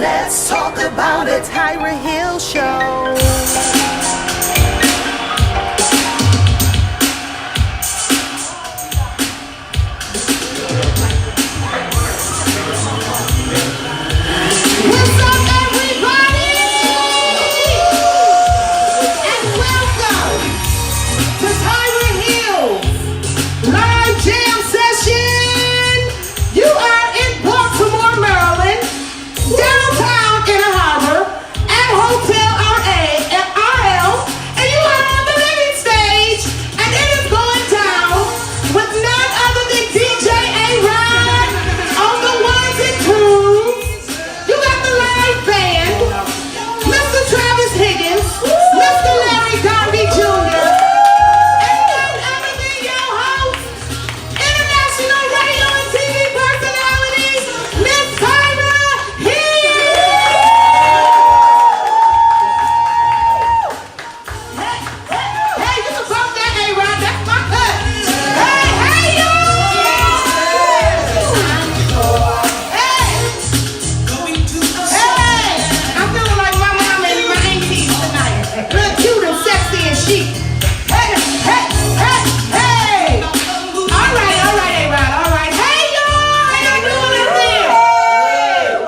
Let's talk about it. Tyra Hill Show. What's up, everybody? And welcome to Tyra Hill's live jam session. You are in Baltimore, Maryland, downtown Inner Harbor, at Hotel RL, and you are on the living stage, and it is going down with none other than DJ A-Rod on the ones and twos. You got the live band, Mr. Travis Higgins, Mr. Larry Darby Jr., and none other than your host, international radio and TV personality, Miss Tyra Hill. Hey, you can bump that A-Rod, that's my cut. Hey, y'all. Hey, I'm feeling like my mom and my aunties tonight. Real cute and sexy and chic. Hey. All right, A-Rod, all right. Hey, y'all, how y'all doing out there?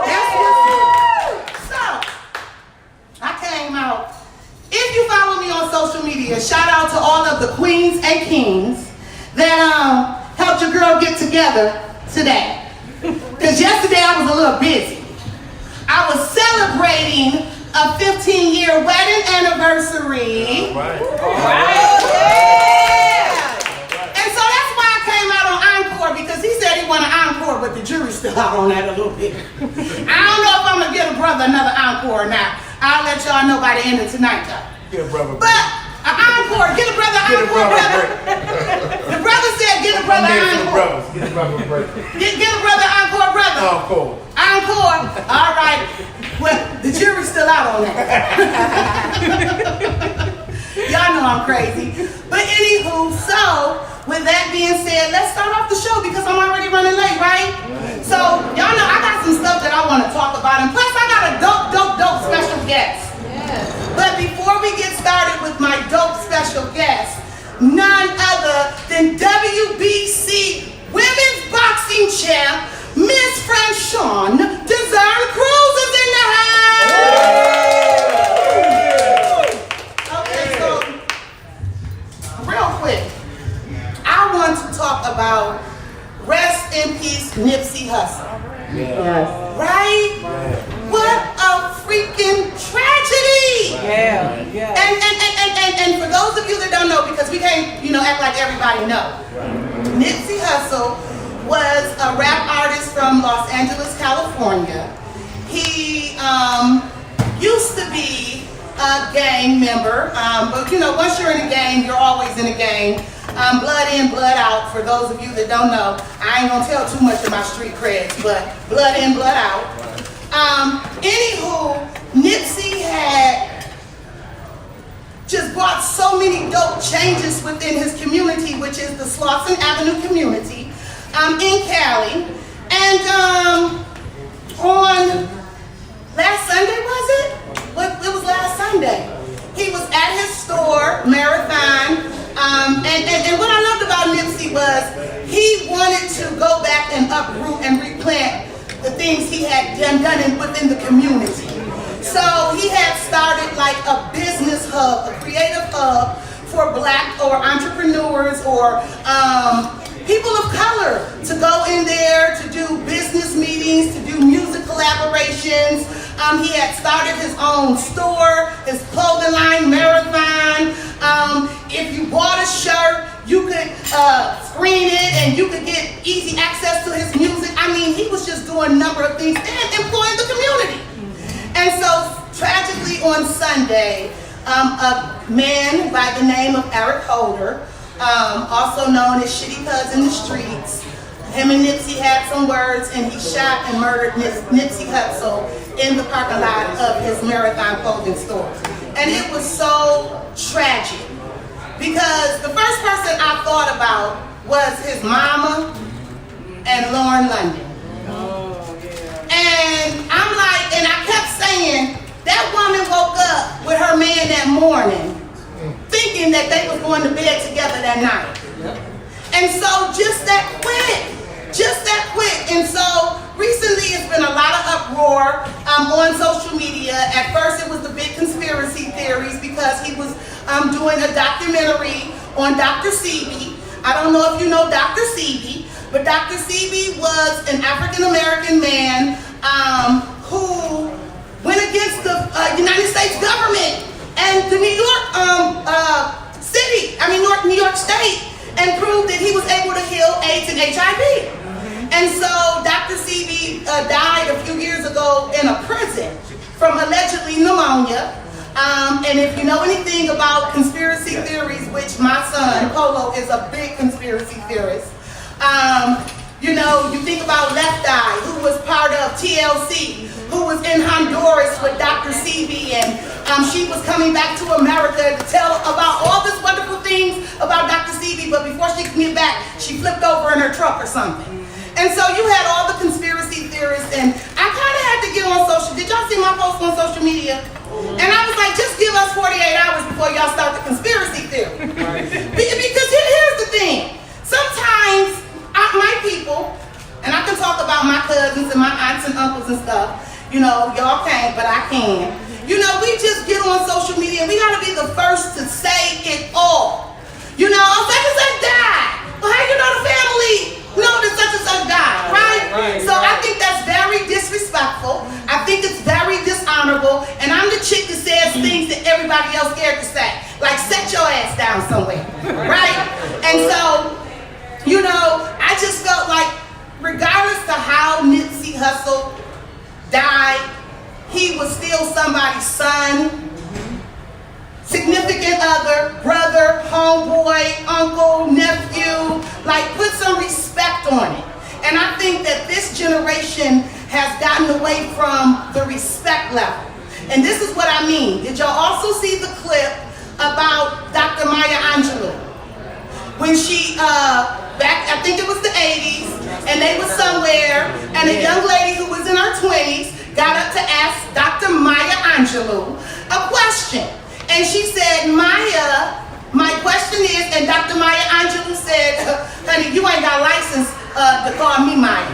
That's what's up. So, I came out. If you follow me on social media, shout out to all of the queens and kings that helped your girl get together today. Because yesterday I was a little busy. I was celebrating a 15-year wedding anniversary. And so that's why I came out on Encore, because he said he wanted Encore, but the jury's still out on that a little bit. I don't know if I'm going to give a brother another Encore or not. I'll let y'all know by the end of tonight, though. Get a brother. But an Encore, get a brother Get a Encore, brother brother. The brother said get a brother Encore. Get a brother break. Get a brother Encore, brother. Encore. Encore. All right. Well, the jury's still out on that. Y'all know I'm crazy. But anywho, so with that being said, let's start off the show because I'm already running late, right? So y'all know I got some stuff that I want to talk about, and plus I got a dope special guest. But before we get started with my dope special guest, none other than WBC Women's Boxing Champ, Miss Franchon, Dezurn Cruz is in the house. Okay, so real quick, I want to talk about rest in peace Nipsey Hussle. Right? What a freaking tragedy! And for those of you that don't know, because we can't, act like everybody know. Nipsey Hussle was a rap artist from Los Angeles, California. He used to be a gang member, but once you're in a gang, you're always in a gang. Blood in, blood out. For those of you that don't know, I ain't gonna tell too much of my street creds, but blood in, blood out. Anywho, Nipsey had just brought so many dope changes within his community, which is the Slauson Avenue community in Cali. And on last Sunday, was it? It was last Sunday. He was at his store, Marathon, and what I loved about Nipsey was he wanted to go back and uproot and replant the things he had done within the community. So he had started like a business hub, a creative hub for Black or entrepreneurs or people of color to go in there to do business meetings, to do music collaborations. He had started his own store, his clothing line, Marathon. If you bought a shirt, you could screen it and you could get easy access to his music. I mean, he was just doing a number of things and employing the community. And so, tragically on Sunday, a man by the name of Eric Holder, also known as Shitty Cuz in the streets, him and Nipsey had some words and he shot and murdered Nipsey Hussle in the parking lot of his Marathon clothing store. And it was so tragic because the first person I thought about was his mama and Lauren London. And I'm like, and I on social media. At first it was the big conspiracy theories because he was doing a documentary on Dr. Sebi. I don't know if you know Dr. Sebi, but Dr. Sebi was an African-American man who went against the United States government and the New York State, and proved that he was able to heal AIDS and HIV. And so Dr. Sebi died a few years ago in a prison from allegedly pneumonia. And if you know anything about conspiracy theories, which my son, Polo, is a big conspiracy theorist, you know, you think about Left Eye, who was part of TLC, who was in Honduras with Dr. Sebi, and she was coming back to America to tell about all this wonderful things about Dr. Sebi, but before she could get back, she flipped over in her truck or something. And so you had all the conspiracy theorists, and I kind of had to get on social. Did y'all see my post on social media? And I was like, just give us 48 hours before y'all start the conspiracy theory. Because here's the thing. Sometimes my people, and I can talk about my cousins and my aunts and uncles and stuff, you know, y'all can't, but I can. You know, we just get on social media and we gotta be the first to say it all. You know, such and such died. Well, how you know the family know that such and such died, right? So I think that's very disrespectful. I think it's very dishonorable, and I'm the chick that says things that everybody else scared to say. Like, set your ass down somewhere, right? And so, you know, I just felt like, regardless to how Nipsey Hussle died, he was still somebody's son, significant other, brother, homeboy, uncle, nephew. Like, put some respect on it. And I think that this generation has gotten away from the respect level. And this is what I mean. Did y'all also see the clip about Dr. Maya Angelou? When she, back, I think it was the 80s, and they were somewhere, and a young lady who was in her 20s got up to ask Dr. Maya Angelou a question. And she said, Maya, my question is, and Dr. Maya Angelou said, honey, you ain't got a license to call me Maya.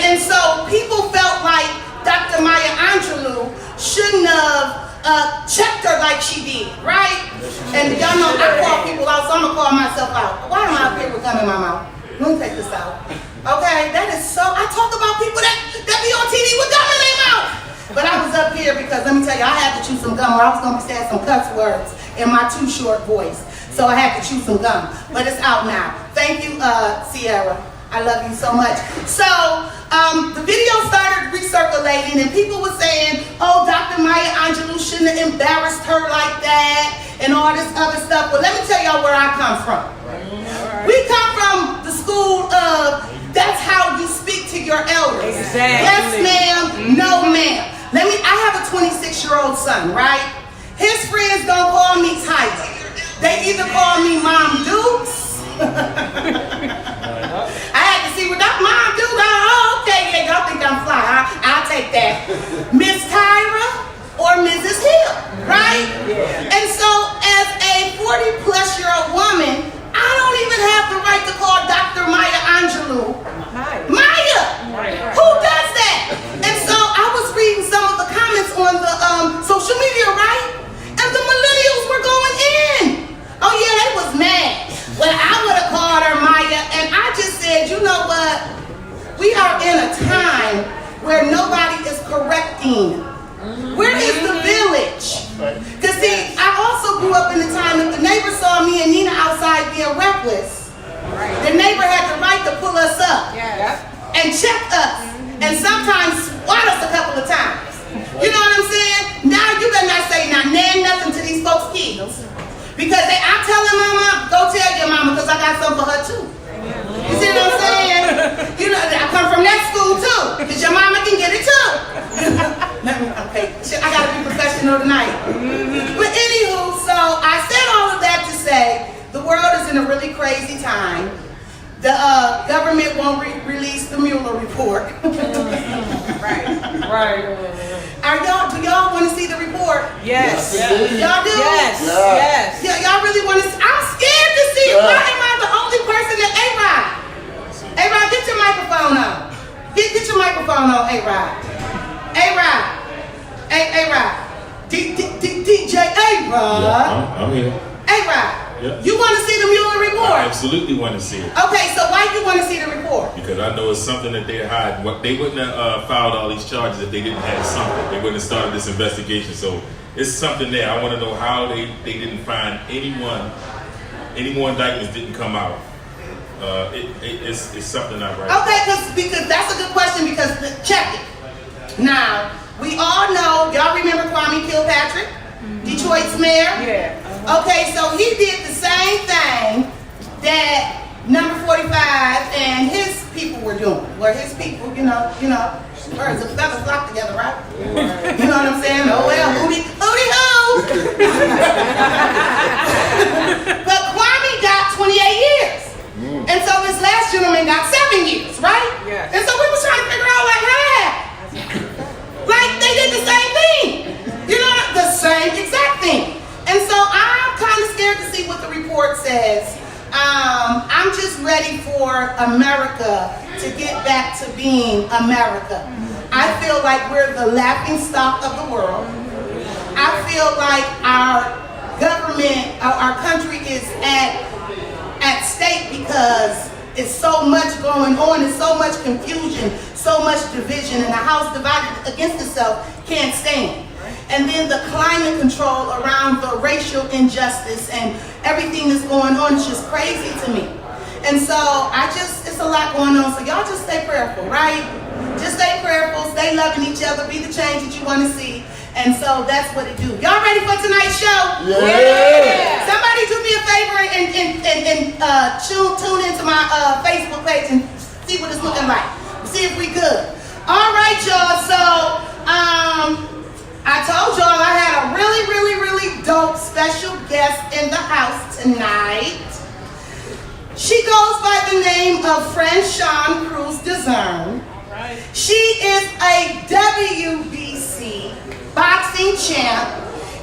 And so people felt like Dr. Maya Angelou shouldn't have checked her like she did, right? And y'all know I call people out, so I'm gonna call myself out. Why am I up here with gum in my mouth? Let me take this out. Okay, that is so, I talk about people that be on TV with gum in their mouth. But I was up here because, let me tell you, I had to chew some gum, or I was gonna be saying some cuss words in my too short voice. So I had to chew some gum, but it's out now. Thank you, Sierra. I love you so much. So the video started recirculating, and people were saying, oh, Dr. Maya Angelou shouldn't have embarrassed her like that, and all this other stuff. But let me tell y'all where I come from. We come from the school of, that's how you speak to your elders. Exactly. Yes, ma'am, no, ma'am. I have a 26-year-old son, right? His friends don't call me Tyra. They either call me Mom Dukes. I had to see what that Mom Dukes. Oh, okay, yeah, y'all think I'm fly. I'll take that. Miss Tyra or Mrs. Hill, right? Yeah. And so as a 40-plus-year-old woman, I don't even have the right to call Dr. Maya Angelou Maya. Who does that? And so I was reading some of the comments on the social media, right? And the millennials were going in. Oh yeah, they was mad. Well, I would have called her Maya, and I just said, you know what? We are in a time where nobody is correcting. Where is the village? Because see, I also grew up in the time that the neighbor saw me and Nina outside being reckless. The neighbor had the right to pull us up and check us, and sometimes swat us a couple of times. You know what I'm saying? Now you better not say nothing to these folks' kids. Because I'm telling mama, go tell your mama, because I got something for her too. You see what I'm saying? You know, I come from that school too, because your mama can get it too. Okay, I gotta be professional tonight. But anywho, so I said all of that to say, the world is in a really crazy time. The government won't release the Mueller report. Right. Do y'all want to see the report? Yes. Y'all do? Yes. Y'all really want to see? I'm scared to see it. Why am I the only person that A-Rod, get your microphone on. Get your microphone on, A-Rod. A-Rod. DJ A-Rod. Yeah, I'm here. A-Rod. Yeah. You want to see the Mueller report? I absolutely want to see it. Okay, so why do you want to see the report? Because I know it's something that they're hiding. They wouldn't have filed all these charges if they didn't have something. They wouldn't have started this investigation. So it's something there. I want to know how they didn't find any more indictments didn't come out. It's something not right. Okay, because that's a good question, because check it. Now, we all know, y'all remember Kwame Kilpatrick? Detroit's mayor? Yeah. Okay, so he did the same thing that number 45 and his people were doing. Where his people, you know, birds of feathers flock together, right? You know what I'm saying? Oh well, hootie hoo! But Kwame got 28 years. And so this last gentleman got 7 years, right? Yes. And so we was trying to figure out like how that happened. Like they did the same thing. You know, the same exact thing. And so I'm kind of scared to see what the report says. I'm just ready for America to get back to being America. I feel like we're the laughing stock of the world. I feel like our government, our country is at stake because it's so much going on, it's so much confusion, so much division, and a house divided against itself can't stand. And then the climate control around the racial injustice and everything that's going on is just crazy to me. And so it's a lot going on. So y'all just stay prayerful, right? Just stay prayerful, stay loving each other, be the change that you want to see. And so that's what it do. Y'all ready for tonight's show? Yeah. Somebody do me a favor and tune into my Facebook page and see what it's looking like. See if we good. All right, y'all. So I told y'all I had a really dope special guest in the house tonight. She goes by the name of Franchon Dezurn. Right. She is a WBC boxing champ.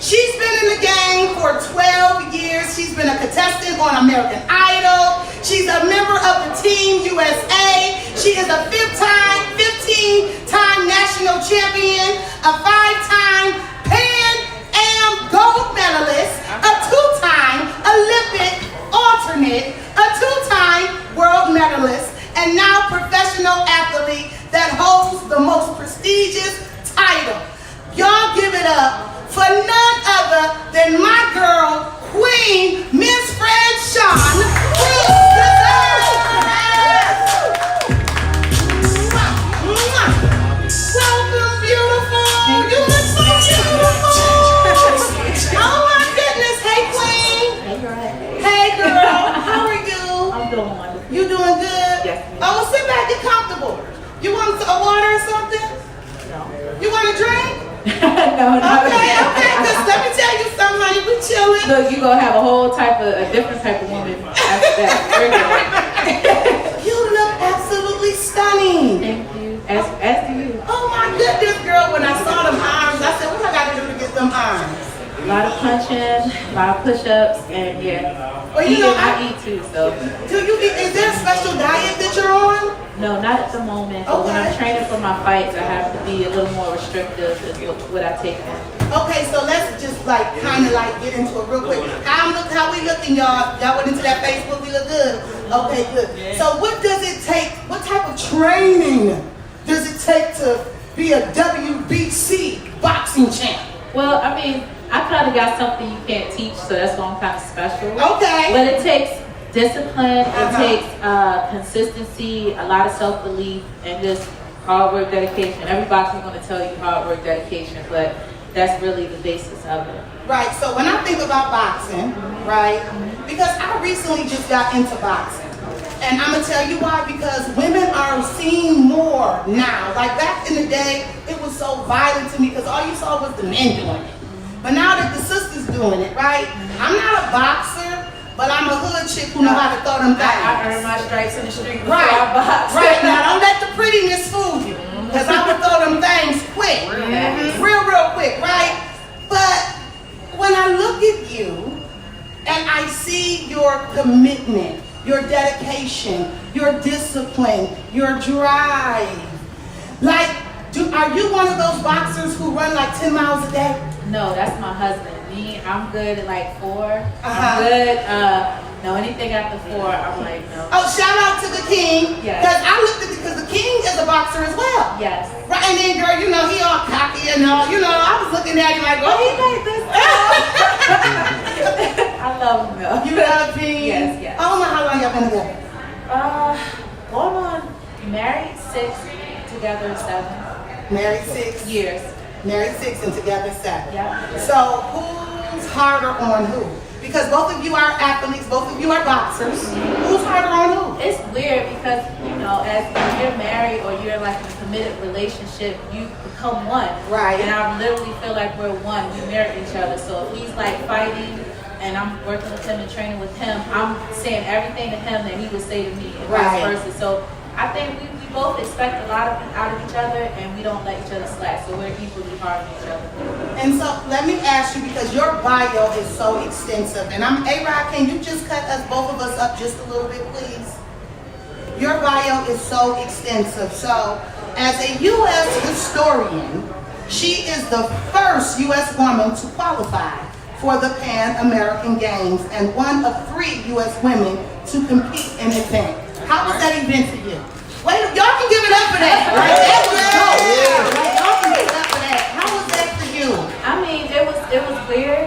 She's been in the game for 12 years. She's been a contestant on American Idol. She's a member of the Team USA. She is a 15-time national champion, a 5-time Pan Am gold medalist, a 2-time Olympic alternate, a 2-time world medalist, and now professional athlete that holds the most prestigious title. Y'all give it up for none other than my girl, Queen, Miss Franchon. Welcome, beautiful. You look so beautiful. Oh my goodness. Hey, Queen. Hey, girl. How are you? I'm doing wonderful. You doing good? Yes, ma'am. Oh, sit back, get comfortable. You want a water or something? No. You want a drink? No, Okay, because let me tell you something, honey, we chilling. Look, you gonna have a different type of woman after that. You look absolutely stunning. Thank you. As do you. Oh my goodness, girl, when I saw them arms, I said, what I gotta do to get them arms? A lot of punching, a lot of push-ups, and yeah. Well, you know, I eat too, so. Do you eat, is there a special diet that you're on? No, not at the moment. But when I'm Okay. training for my fights, I have to be a little more restrictive in what I take in. Okay, so let's just kind of get into it real quick. How we looking, y'all? Y'all went into that Facebook, we look good? Okay, good. So what does it take, what type of training does it take to be a WBC boxing champ? Well, I mean, I kind of got something you can't teach, so that's why I'm kind of special. Okay. But it takes discipline, it takes consistency, a lot of self-belief, and just hard work, dedication. Every boxer is going to tell you hard work, dedication, but that's really the basis of it. Right, so when I think about boxing, right, because I recently just got into boxing. And I'm going to tell you why, because women are seen more now. Like back in the day, it was so violent to me because all you saw was the men doing it. But now that the sisters doing it, right, I'm not a boxer, but I'm a hood chick who know how to throw them things. I earned my stripes in the street before Right, I boxed. right. Now don't let the prettiness fool you, because I would throw them things quick, real quick, right? But when I look at you and I see your commitment, your dedication, your discipline, your drive, like, are you one of those boxers who run like 10 miles a day? No, that's my husband. Me, I'm good at like 4. I'm good. No, anything after 4, I'm like, no. Oh, shout out to the king. Yes. Because I looked at it because the king is a boxer as well. Yes. Right, and then girl, you know, he all cocky and all, you know, I was looking at him like, oh, he like this. I love him though. You love him? Yes, yes. I don't know how long y'all been together. Going on, married 6, together 7 Married 6. years. Married 6 and together 7. Yeah. So who's harder on who? Because both of you are athletes, both of you are boxers. Who's harder on who? It's weird because, you know, as when you're married or you're like in a committed relationship, you become one. Right. And I literally feel like we're one. We mirror each other. So if he's like fighting and I'm working with him and training with him, I'm saying everything to him that he would say to me and Right. vice versa. So I think we both expect a lot out of each other and we don't let each other slack. So we're equally hard on each other. And so let me ask you, because your bio is so extensive, and A-Rod, can you just cut us, both of us up just a little bit, please? Your bio is so extensive. So as a U.S. historian, she is the first U.S. woman to qualify for the Pan American Games and one of 3 U.S. women to compete in the event. How was that event for you? Wait, y'all can give it up for that. Right? That was dope. Like, y'all can give it up for that. How was that for you? I mean, it was weird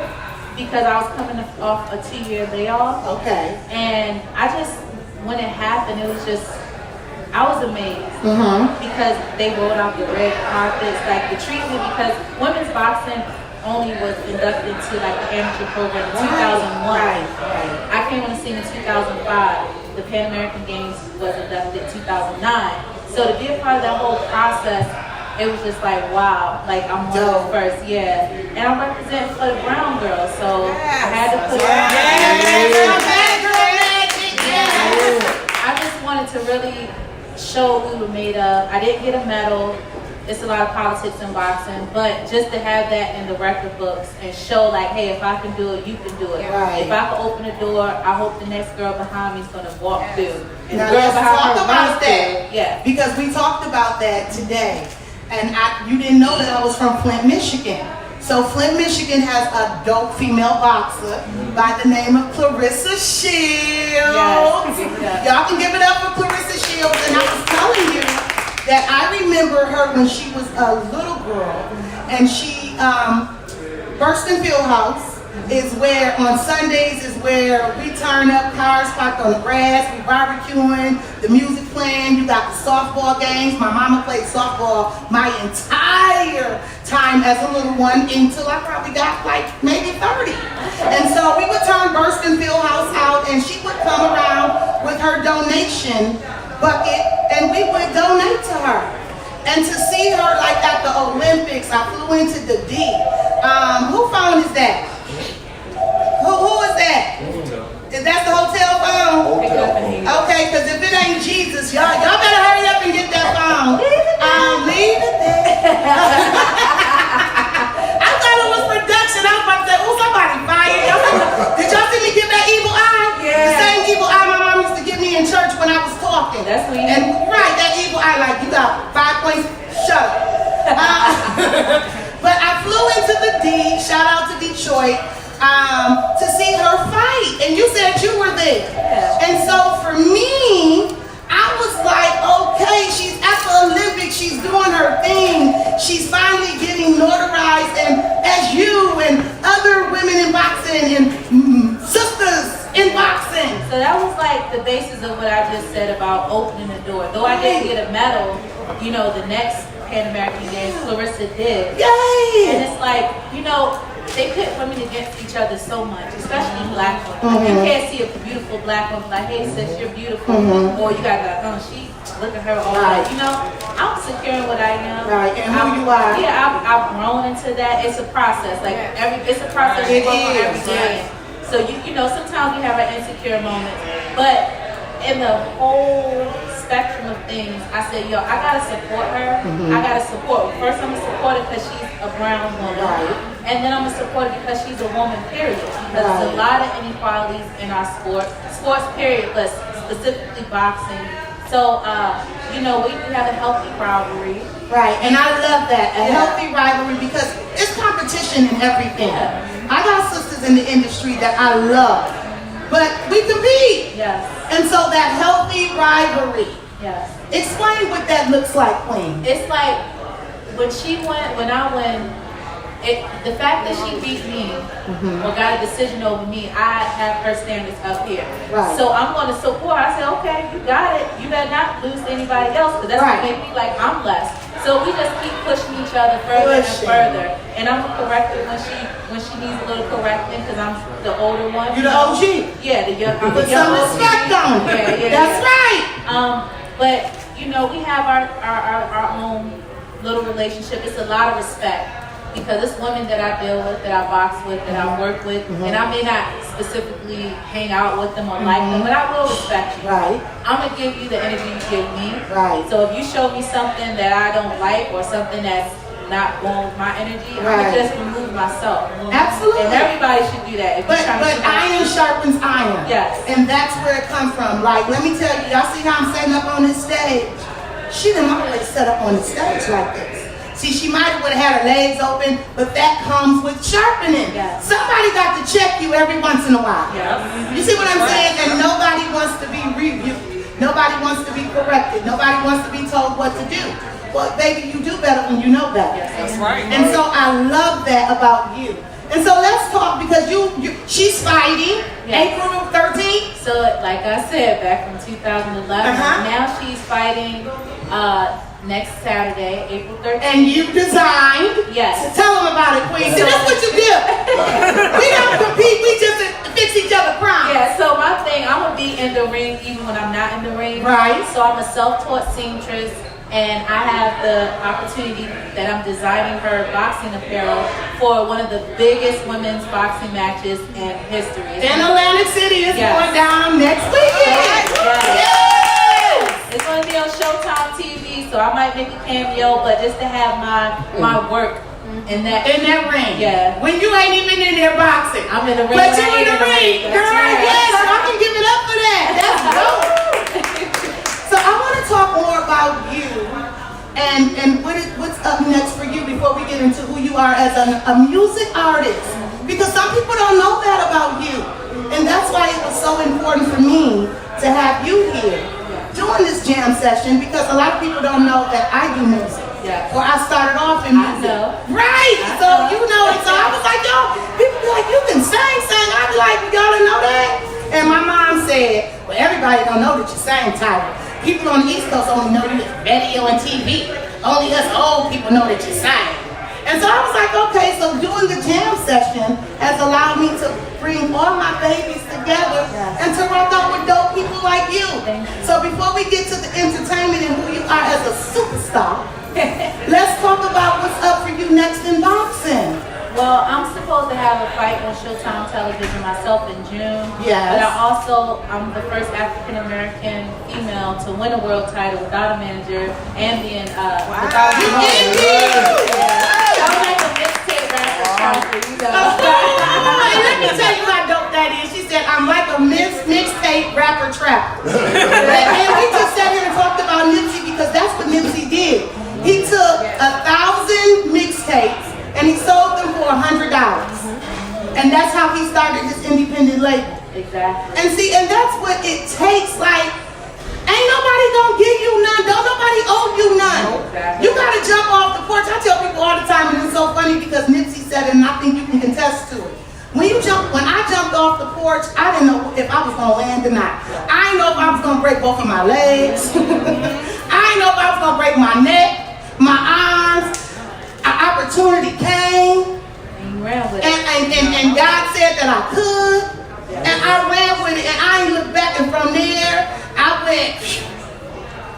because I was coming off a 2-year layoff. Okay. And I just, when it happened, it was just, I was amazed because they rolled out the red carpets, like the treatment, because women's boxing only was inducted into like the amateur program in 2001. Right. I came on the scene in 2005. The Pan American Games was inducted in 2009. So to be a part of that whole process, it was just like, wow, like I'm one of the first, yeah. And I'm representing for the brown girls, so I had to put it on. I just wanted to really show what we were made of. I didn't get a medal. It's a lot of politics in boxing, but just to have that in the record books and show like, hey, if I can do it, you can do it. Right. If I can open a door, I hope the next girl behind me is going to walk through. And Now the girl let's behind talk her about runs that. through. Yeah. Because we talked about that today. And you didn't know that I was from Flint, Michigan. So Flint, Michigan has a dope female boxer by the name of Clarissa Shields. Yes. Y'all can give it up for Clarissa Shields. And I was telling you that I remember her when she was a little girl, and she, Burston Fieldhouse is where, on Sundays is where we turn up, cars parked on the grass, we barbecuing, the music playing, you got the softball games. My mama played softball my entire time as a little one until I probably got like maybe 30. And so we would turn Burston Fieldhouse out, and she would come around with her donation bucket, and we would donate to her. And to see her like at the Olympics, I flew into the D. Who phone is that? Who is that? Is that the hotel phone? Okay, because if it ain't Jesus, y'all better hurry up and get that phone. Leave it there. I thought it was production. I was about to say, oh, somebody fired. Did y'all see me give that evil eye? Yeah. The same evil eye my mom used to give me in church when I was talking. That's what you And right, that evil eye, like, you got 5 points, shut up. But I flew into the D, shout out to Detroit, to see her fight. And you said you were there. Yeah. And so for me, I was like, okay, she's at the Olympics, she's doing her thing, she's finally getting notarized, and as you and other women in boxing and sisters in boxing. So that was like the basis of what I just said about opening the door. Though I didn't get a medal, you know, the next Pan American Games, Clarissa did. Yay! And it's like, you know, they pit women against each other so much, especially black women. Like, you can't see a beautiful black woman like, hey sis, you're beautiful. Or you got that, she, look at her all Right. that. You know, I'm secure in what I am. Right, and who you are. Yeah, I've grown into that. It's a process. Like it's a process you work on every day. So you know, sometimes we have our insecure moments, but in the whole spectrum of things, I said, yo, I gotta support her. I gotta support. First, I'm gonna support her because she's a brown woman, and then I'm gonna support her because she's a woman. Period. Because there's a lot of inequalities in our sports period, but specifically boxing. So, you know, we have a healthy rivalry. Right, and I love that, a Yeah. healthy rivalry, because it's competition in everything. Yeah. I got sisters in the industry that I love, but we compete. Yes. And so that healthy rivalry, Yes. explain what that looks like, Queen. It's like when I win, the fact that she beat me or got a decision over me, I have her standards up here. Right. So I'm going to support. I say, okay, you got it. You better not lose to anybody else, because that's Right. what make me like I'm less. So we just keep pushing each other further and further. And I'm gonna correct her when she needs a little correcting, because I'm the older one. You're the OG. Yeah, I'm Put the young some OG. respect on it. Yeah, That's right. But you know, we have our own little relationship. It's a lot of respect, because it's women that I deal with, that I box with, that I work with, and I may not specifically hang out with them or like them, but I will respect you. Right. I'm gonna give you the energy you give me. Right. So if you show me something that I don't like, or something that's not going with my energy, I'm Right. gonna just remove myself. Absolutely. And everybody should do that. If But you're trying to keep my- iron sharpens iron. Yes. And that's where it comes from. Like, let me tell you, y'all see how I'm setting up on this stage? She didn't always set up on the stage like this. See, she might have would have had her legs open, but that comes with sharpening. Yes. Somebody got to check you every once in a while. Yes. You see what I'm saying? And nobody wants to be rebuked. Nobody wants to be corrected. Nobody wants to be told what to do. Well, baby, you do better when you know better. Yes. That's right. And so I love that about you. And so let's talk, because she's fighting Yes. April 13th. So, like I said, back from 2011, now she's fighting next Saturday, April 13th. And you designed. Yes. So tell them about it, Queen. See, that's what you do. We don't compete, we just fix each other crimes. Yeah, so my thing, I'm going to be in the ring even when I'm not in the ring. Right. So I'm a self-taught seamstress, and I have the opportunity that I'm designing her boxing apparel for one of the biggest women's boxing matches in history. In Atlantic City, it's Yes. going down next weekend. Yes. It's going to be on Showtime TV, so I might make a cameo, but just to have my work in that ring. Yeah. When you ain't even in there boxing. I'm in the ring. But you I in ain't the ring, That's girl. right. Yes, I can give it up for that. That's dope. So I want to talk more about you and what's up next for you before we get into who you are as a music artist. Because some people don't know that about you. And that's why it was so important for me to have you here doing this jam session, because a lot of people don't know that I do music. Yeah. Or I started off in I music. know. Right. I So know. you know it. So I was like, yo, people be like, you can sing. I'd be like, y'all don't know that? And my mom said, well, everybody don't know that you sang, Tyra. People on the East Coast only know you as radio and TV. Only us old people know that you sang. And so I was like, okay, so doing the jam session has allowed me to bring all my babies together and to rock out with dope people like you. So before we get to the entertainment and who you are as a superstar, let's talk about what's up for you next in boxing. Well, I'm supposed to have a fight on Showtime television myself in June. Yes. But I'm the first African American female to win a world title without a manager and being without a I'm like a mixtape rapper, you know. Hey, let me tell you how dope that is. She said, I'm like a mixtape rapper trapper. And we just sat here and talked about Nipsey, because that's what Nipsey did. He took 1,000 mixtapes and he sold them for $100. And that's how he started his independent label. Exactly. And see, and that's what it takes. Like, ain't nobody gonna give you none. Don't nobody owe you none. Exactly. You gotta jump off the porch. I tell people all the time, and it's so funny because Nipsey said it, and I think you can contest to it. When I jumped off the porch, I didn't know if I was gonna land or not. I didn't know if I was gonna break both of my legs. I didn't know if I was gonna break my neck, my arms. An opportunity came. And you ran with it. And God said that I could, and I ran with it, and I ain't looked back. And from there, I went.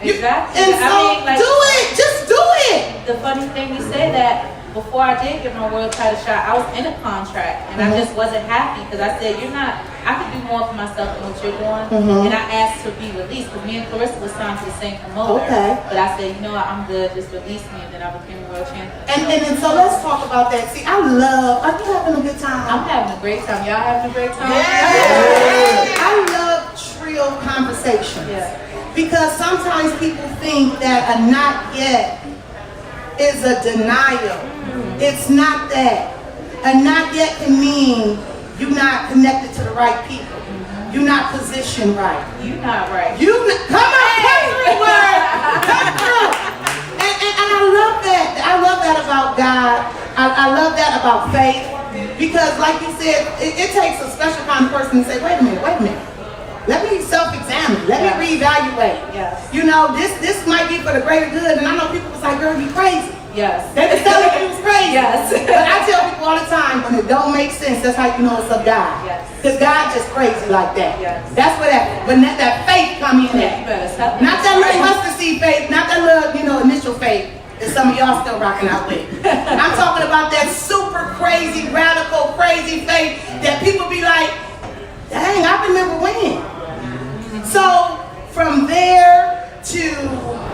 Exactly. And so, I mean, like, do it. Just do it. the funny thing you say that, before I did get my world title shot, I was in a contract, and I just wasn't happy, because I said, I could do more for myself than what you're doing. And I asked to be released, because me and Clarissa was signed to the same promoter. Okay. But I said, you know what, I'm good, just release me, and then I became a world champion. And so let's talk about that. See, are you having a good time? I'm having a great time. Y'all having a great time? I love trio conversation. Yeah. Because sometimes people think that a not yet is a denial. It's not that. A not yet can mean you're not connected to the right people. You're not positioned right. You're not right. Come on, come through, word. Come through. And I love that. I love that about God. I love that about faith. Because like you said, it takes a special kind of person to say, wait a minute. Let me self-examine. Let me reevaluate. Yes. You know, this might be for the greater good. And I know people was like, girl, you crazy. Yes. They just tell me you was crazy. Yes. But I tell people all the time, when it don't make sense, that's how you know it's of God. Yes. Because God just crazy like that. Yes. That's what happens. When that faith come in there. You better stop. Not that little mustard seed faith, not that little, initial faith that some of y'all still rocking out with. I'm talking about that super crazy, radical, crazy faith that people be like, dang, I remember when. So from there to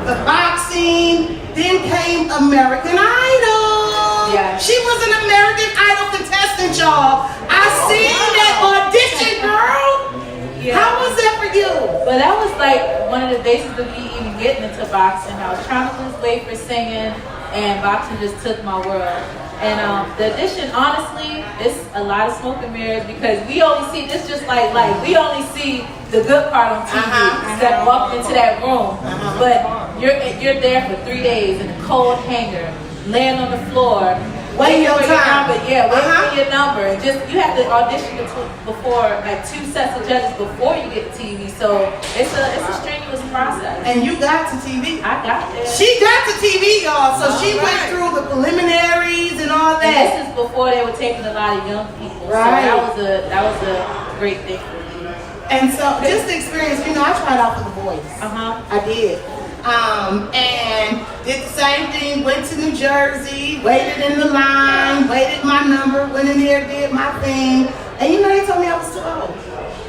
the boxing, then came American Idol. Yeah. She was an American Idol contestant, y'all. I seen that audition, girl. Yeah. How was that for you? But that was like one of the bases of me even getting into boxing. I was trying to lose weight for singing, and boxing just took my world. And the audition, honestly, it's a lot of smoke and mirrors because we only see this just like we only see the good part on TV. Step walk into that room, but you're there for 3 days in a cold hanger, laying on the floor. Waiting your time. Waiting for your number. And just you have to audition before like 2 sets of judges before you get to TV. So it's a strenuous process. And you got to TV. I got there. She got to TV, y'all. So she went through the preliminaries and all that. And this is before they were taking a lot of young people. Right. So that was a great thing for me. And so just the experience, I tried out for The Voice. I did. And did the same thing, went to New Jersey, waited in the line, waited my number, went in there, did my thing. And they told me I was too old.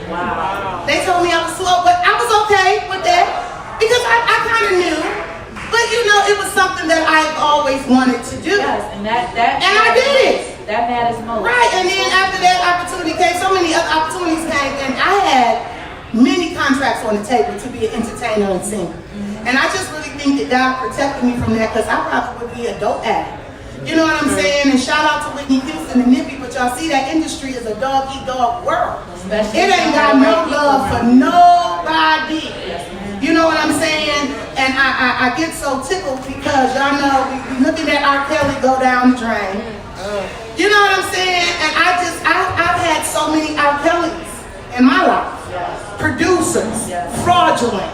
Wow. They told me I was too old, but I was okay with that because I kind of knew. But it was something that I've always wanted to do. Yes, and that and I did it. That matters most. Right, and then after that opportunity came, so many other opportunities came, and I had many contracts on the table to be an entertainer and singer. And I just really think that God protected me from that because I probably would be a dope addict. You know what I'm saying? And shout out to Whitney Houston and Nippy, but y'all see that industry is a dog-eat-dog world. It ain't got no love for nobody. You know what I'm saying? And I get so tickled because y'all know we looking at R. Kelly go down the drain. You know what I'm saying? And I've had so many R. Kellys in my life. Producers, fraudulent,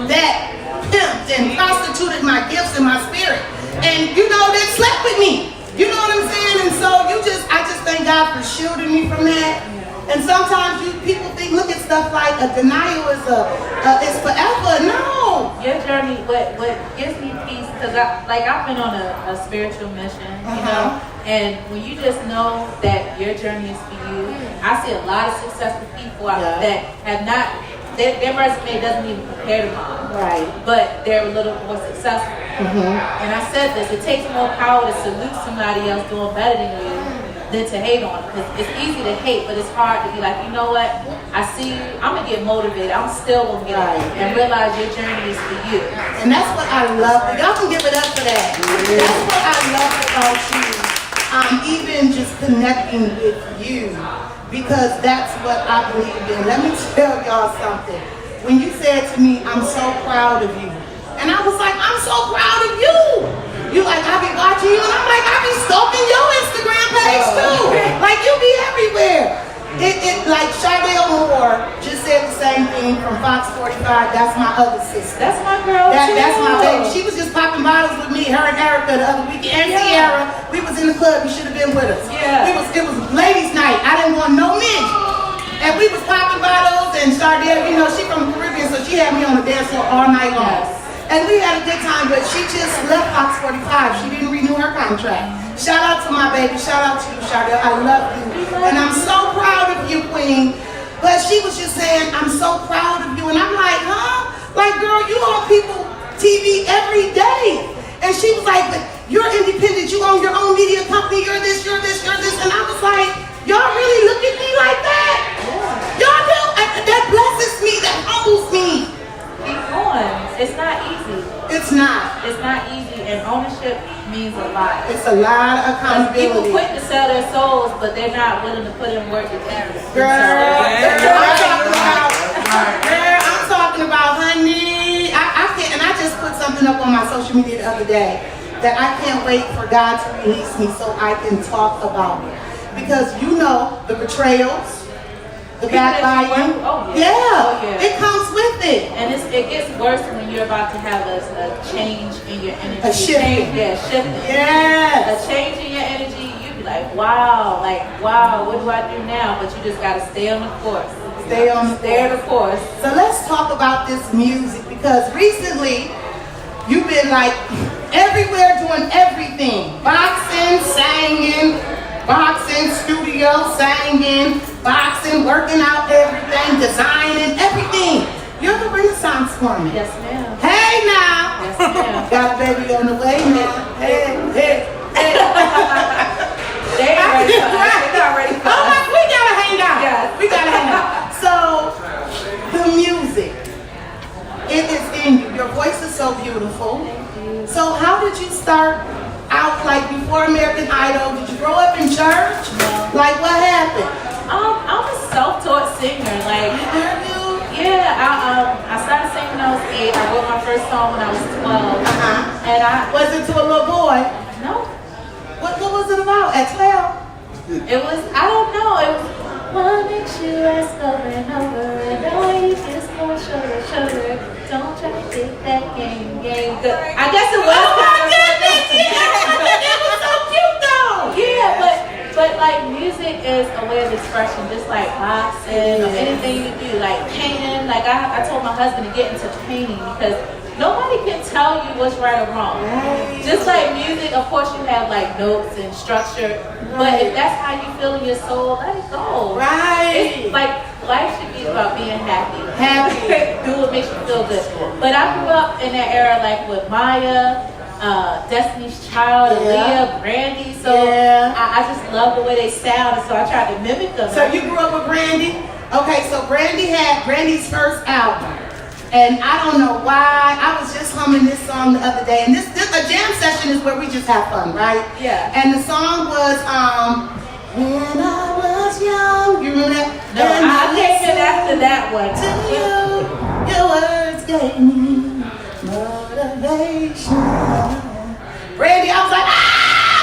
that pimped and prostituted my gifts and my spirit. And they slept with me. You know what I'm saying? And so I just thank God for shielding me from that. And sometimes people think, look at stuff like a denial is forever. No. Your journey, what gives me peace, because I've been on a spiritual mission, and when you just know that your journey is for you, I see a lot of successful people that have not, their resume doesn't even compare to mine. Right. But they're a little more successful. And I said this, it takes more power to salute somebody else doing better than you than to hate on them. Because it's easy to hate, but it's hard to be like, you know what, I see you, I'm going to get motivated, I'm still going to get it, and realize your journey is for you. And that's what I love. Y'all can give it up for that. That's what I love about you. Even just connecting with you. Because that's what I believe in. Let me tell y'all something. When you said to me, I'm so proud of you. And I was like, I'm so proud of you. You like, I be watching you, and I'm like, I be stalking your Instagram page too. Like, you be everywhere. Like Sade Moore just said the same thing from Fox 45. That's my other sister. That's my girl too. That's my baby. She was just popping bottles with me, her and Erica the other weekend. And Sierra, we was in the club. You should have been with us. Yeah. It was ladies' night. I didn't want no men. And we was popping bottles and Sade, she from the Caribbean, so she had me on the dance floor all night long. Yes. And we had a good time, but she just left Fox 45. She didn't renew her contract. Shout out to my baby. Shout out to you, Sade. I love you. And I'm so proud of you, Queen. But she was just saying, I'm so proud of you. And I'm like, huh? Like, girl, you on people TV every day. And she was like, but you're independent. You own your own media company. You're this, you're this, you're this. And I was like, y'all really look at me like that? Y'all do? That blesses me. That humbles me. Keep going. lot. It's a lot of People accountability. quit to sell their souls, but they're not willing to put in work to carry it. Girl, I'm talking about, honey. I can't, and I just put something up on my social media the other day that I can't wait for God to release me so I can talk about it. Because you know the betrayals, the backbiting. Oh, yeah. Oh, yeah. It comes with it. And it gets worse when you're about to have a change in your energy. A shifting. Shifting. Yes. A change in your energy, you be like, wow, what do I do now? But you just gotta stay on the course. Stay on the course. So let's talk about this music, because recently you've been like everywhere doing everything. Boxing, singing, boxing, studio, singing, boxing, working out, everything, designing, everything. You're the Renaissance woman. Yes, ma'am. Hey now. Yes, ma'am. Got a baby on the way now. Hey. They ain't ready for us. They're not ready for us. We gotta hang out. Yes. We gotta hang out. So, the music, it is in you. Your voice is so beautiful. So how did you start out, like before American Idol? Did you grow up in church? No. Like what happened? I'm a self-taught singer. Like, yeah, I started singing when I was 8. I wrote my first song when I was 12. And Was it to a little boy? no, What was it about at 12? it was, I don't know, it was, what makes you ask over and over, and know you just go sugar, don't try to get that game good. I guess it was. Oh my goodness, it was so cute though. Yeah, but like music is a way of expression, just like boxing or anything you do, like painting. Like I told my husband to get into painting because nobody can tell you what's right or wrong. Right. Just like music, of course you have like notes and structure, but if that's how you feel in your soul, let it go. Right. It's like life should be about being happy. Happy. Do what makes you feel good. But I grew up in that era like with Maya, Destiny's Child, Aaliyah, Brandy. So I just love the way they sound, and so I tried to mimic them. So you grew up with Brandy? Okay, so Brandy had Brandy's first album. And I don't know why, I was just humming this song the other day. And this a jam session is where we just have fun, right? Yeah. And the song was, When I Was Young. You remember that? No, I came in after that one. To you, your words gave me motivation. Brandy, I was like,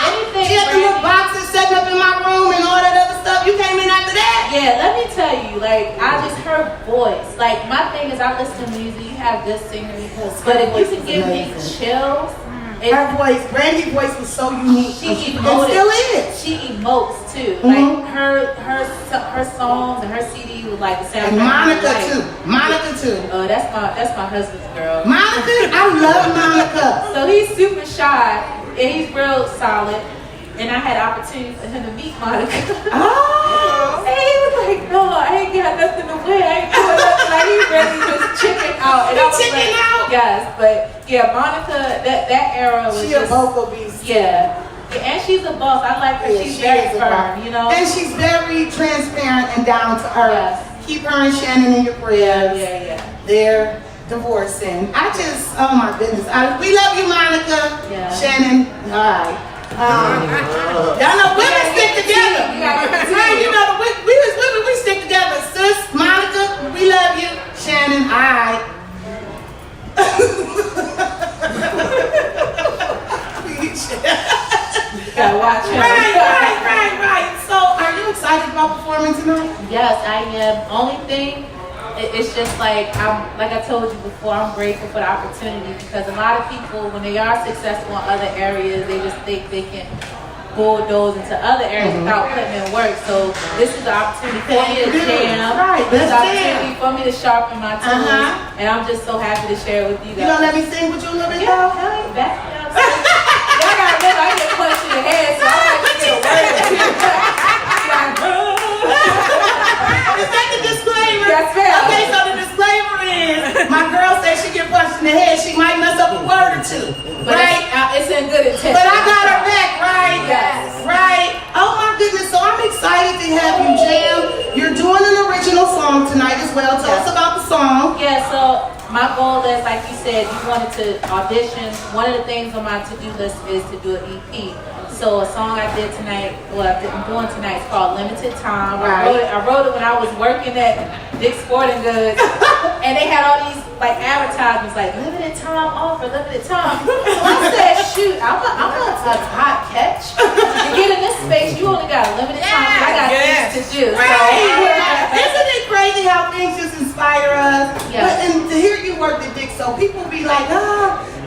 Anything she had the Brandy- little boxes setting up in my room and all that other stuff. You came in after that? Yeah, let me tell you, like, I just heard voice. Like, my thing is, I listen to music, you have good singers, but if you can give me chills, Her voice, Brandy's voice was so unique. she and emoted. still is. She emotes too. Mhm. Like her songs and her CD was like the sound. And Monica too. Monica too. That's my husband's girl. Monica, I love Monica. So he's super shy and he's real solid. And I had opportunity for him to meet Monica. Oh. And he was like, no, I ain't got nothing to win. I ain't doing nothing. Like, he really just chicken out. And He I was chicken like, out? Yes, but yeah, Monica, that era was She a just, vocal beast. yeah. And she's a boss. I like her. Yeah, She's she very is a firm, boss. you know? And she's very transparent and down to earth. Yes. Keep her and Shannon in your prayers. Yeah. They're divorcing. Oh my goodness. We love you, Monica. Yeah. Shannon. All right. Y'all know women stick together. Right, you know, we stick together. Sis, Monica, we love you. Shannon, all right. Gotta watch her. Right. So, are you excited about performing tonight? Yes, I am. Only thing, it's just like I told you before, I'm grateful for the opportunity because a lot of people, when they are successful in other areas, they just think they can bulldoze into other areas without putting in work. So this is the opportunity for me to jam. Right, This is the let's opportunity for me to sharpen my tools, and I'm just so happy to share it with you guys. You gonna let me sing with you a little bit? Yeah, hell yeah, back down. Y'all gotta remember, I get punched in the head, so I might get a word. Is that the disclaimer? Yes, ma'am. Okay, so the disclaimer is, my girl says she get punched in the head, she might mess up a word or two. But Right? it's in good intent. But I got her back, right? Yes. Right. Oh my goodness, so I'm excited to have you jam. You're doing an original song tonight as well. Tell us about the song. Yeah, so my goal is, like you said, you wanted to audition. One of the things on my to-do list is to do an EP. So a song I did tonight, I'm doing tonight, is called Limited Time. Right. I wrote it when I was working at Dick's Sporting Goods, and they had all these like advertisements like limited time offer, limited time. So I said, shoot, I'm a hot catch. To get in this space, you only got a limited time. I got things to do. Right. Isn't it crazy how things just inspire us? Yes. But, and to hear you work at Dick, so people be like,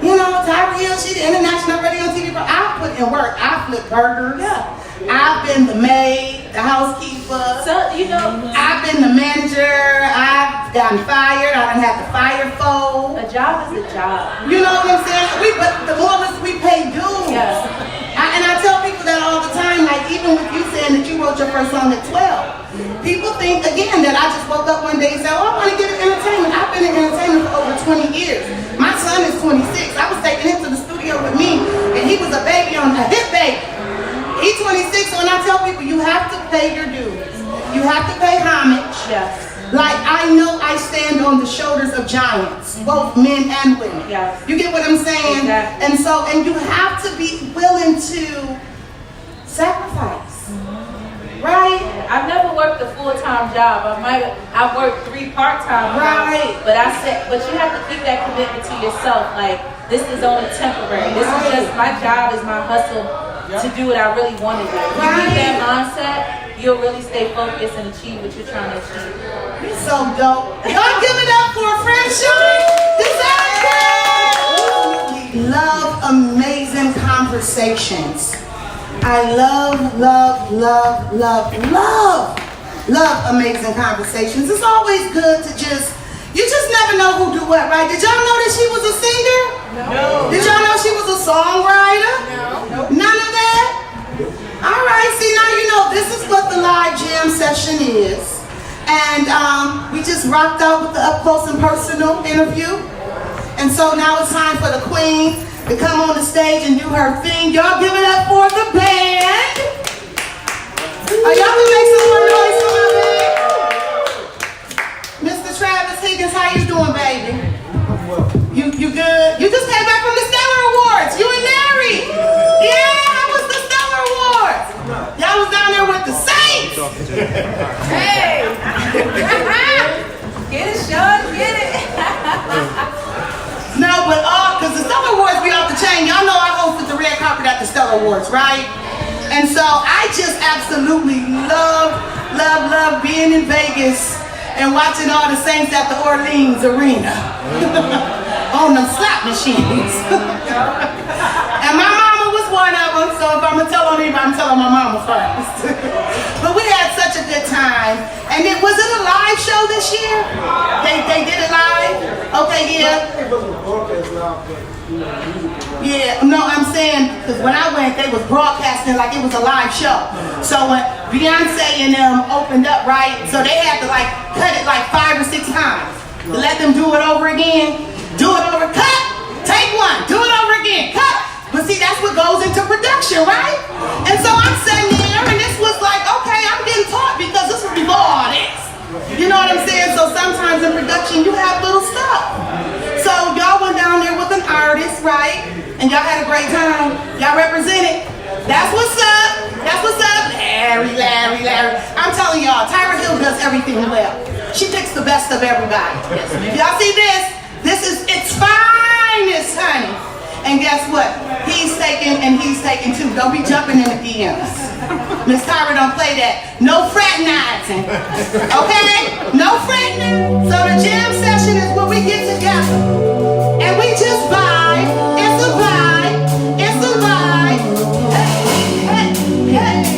you know, Tyra Hill, she the international radio and TV. I put in work. I flip burgers. Yeah. I've been the maid, the housekeeper. So you know, I've been the manager. I've gotten fired. I done had to fire folks. a job is a job. You know what I'm saying? But the more we pay dues. Yes. And I tell people that all the time, like even with you saying that you wrote your first song at 12, people think, again, that I just woke up one day and said, oh, I want to get in entertainment. I've been in entertainment for over 20 years. My son is 26. I was taking him to the studio with me, and he was a baby on a hit baby. He's 26, so when I tell people, you have to pay your dues. You have to pay homage. Yes. Like, I know I stand on the shoulders of giants, both men and women. Yes. You get what I'm saying? Exactly. And you have to be willing to sacrifice. Right? I've never worked a full-time job. I've worked 3 part-time Right. jobs. But you have to keep that commitment to yourself. Like, this is only temporary. This is just, my job is my hustle to do what I really want to do. If you keep that mindset, you'll really stay focused and achieve what you're trying to achieve. You're so dope. Y'all give it up for Franchon. Dezurn. Love amazing conversations. I love amazing conversations. It's always good to you just never know who do what, right? Did y'all know that she was a singer? No. Did y'all know she was a songwriter? No. None of that? All right, see, now you know this is what the live jam session is. And we just rocked out with the up close and personal interview. And so now it's time for the queen to come on the stage and do her thing. Y'all give it up for the band. Y'all can make some more noise for my band. Mr. Travis Higgins, how you doing, baby? You good? You just came back from the Stellar Awards. You and Mary. Yeah, how was the Stellar Awards? Y'all was down there with the Saints. Hey! Get it, Sean, get it! No, but because the Stellar Awards be off the chain. Y'all know I hosted the red carpet at the Stellar Awards, right? And so I just absolutely love being in Vegas and watching all the Saints at the Orleans Arena on them slot machines. And my mama was one of them, so if I'm going to tell on anybody, I'm telling my mama first. But we had such a good time. And was it a live show this year? They did it live? Okay, yeah. Yeah, no, I'm saying, because when I went, they was broadcasting like it was a live show. So when Beyonce and them opened up, right, so they had to like cut it like 5 or 6 times. To let them do it over again. Do it over, cut, take one, do it over again, cut. But see, that's what goes into production, right? And so I'm sitting there, and this was like, okay, I'm getting taught because this was before all this. You know what I'm saying? So sometimes in production, you have little stuff. So y'all went down there with an artist, right? And y'all had a great time. Y'all represented. That's what's up. That's what's up. Larry. I'm telling y'all, Tyra Hill does everything well. She picks the best of everybody. Y'all see this? This is its finest, honey. And guess what? He's taking and he's taking too. Don't be jumping in the DMs. Miss Tyra don't play that. No fraternizing. Okay? No fraternizing. So the jam session is where we get together. And we just vibe. It's a vibe. It's a vibe. Hey.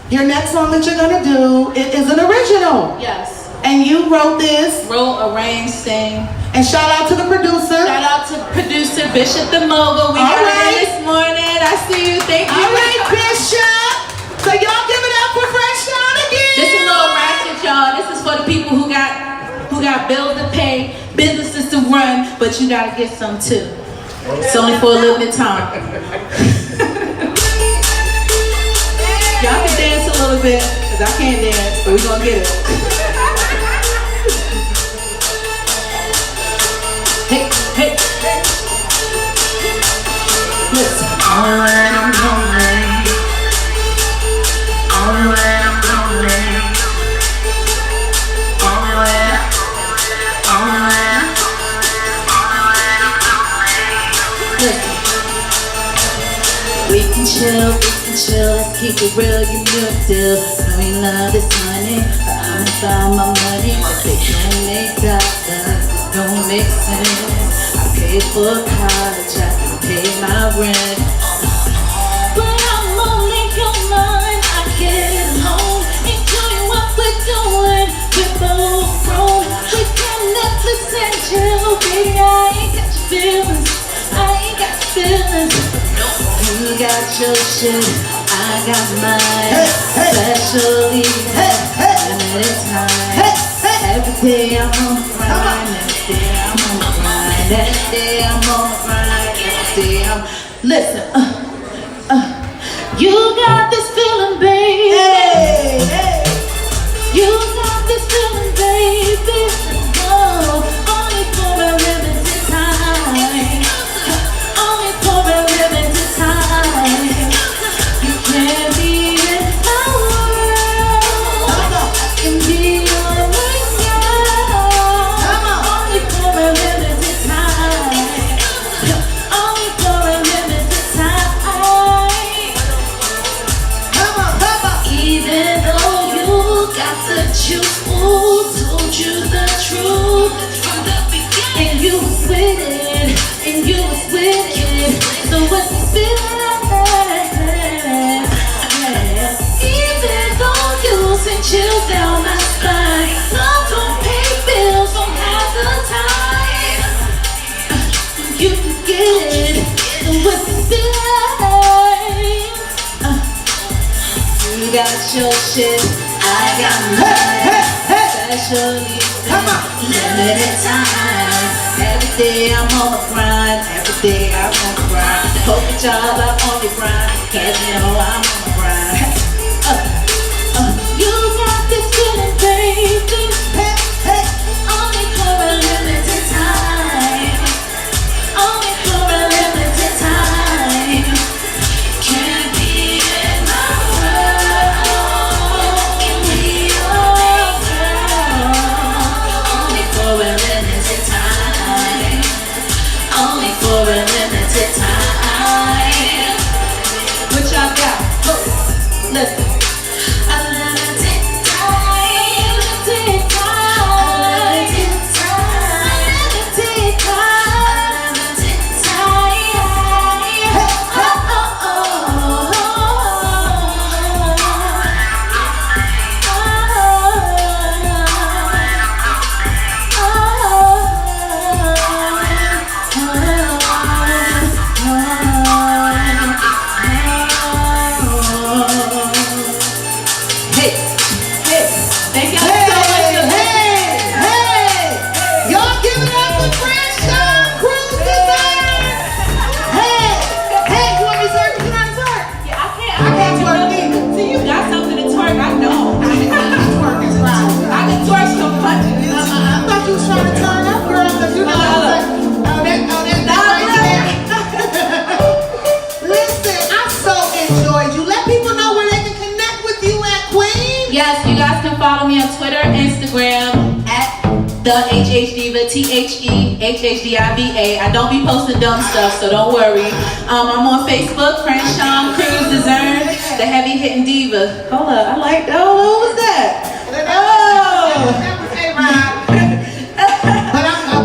Your next song that you're gonna do is an original. Yes. And you wrote this. Wrote, arranged, sang. And shout out to the producer. Shout out to producer Bishop the Mogul. We got it this morning. I see you. Thank you. All right, Bishop. So y'all give it up for Franchon again. This is a little ratchet, y'all. This is for the people who got bills to pay, businesses to run, but you gotta get some too. It's only for a little bit of time. Y'all can dance a little bit, because I can't dance, but we're gonna get it. Hey, hey, hey. Listen. Alright, I'm lonely. Alright, I'm lonely. Alright, alright. Listen. We can chill, let's keep it real, you know still. Know we love this money, but I'ma find my money. But they can't make dollars, don't make sense. I paid for college, I can pay my rent. But I'm only human, I get home. Enjoy what we're doing, we're both grown. We can Netflix and chill, baby, I ain't got your feelings, I ain't got your feelings. You got your shit, I got mine. Especially limited time. Every day I'm on the grind. Every day I'm on the grind. Every day I'm on the grind. day I'm, listen, you got this feeling, baby. Hey, hey. You got this feeling, baby. Oh, only for a limited time. Only for a limited time. You can't be in my world. I can be your right now. Only for a limited time. Only for a limited time. Even though you got the juice, ooh, told you the truth from the beginning. And you was with it, and you was wicked. So what's the feeling? Even though you send chills down my spine, love don't pay bills, don't have the time. You can get it. So what's the feeling? You got your shit, I got mine. Especially limited time. Every day I'm on the grind. Every day I'm on the grind. Hope the job I'm on the grind. Cause you know I'm on the grind. You got this feeling, baby. Only for a limited time. Only for a limited time. Can't be in my world. Can be your girl. Only for a limited time. Only for a limited time. What y'all got? Look, listen. A limited time. Limited time. Limited time. Limited time. Limited time. Hey, hey, thank y'all so much. Y'all give it up for Franchon Dezurn. Hey, you want me to twerk? You know how to twerk? Yeah, I I can't twerk either. See, you got something to twerk. I know. Twerk is right. I can twerk so much. I thought you was trying to turn up, girl, because you know that's right there. Listen, I so enjoyed you. Let people know where they can connect with you at, Queen. Yes, you guys can follow me on Twitter, Instagram at the HHDiva, THEHHDIVA. I don't be posting dumb stuff, so don't worry. I'm on Facebook, Franchon Dezurn, the heavy hitting diva. Hold up, I like that. Oh, what was that? Oh, That was A-Rod.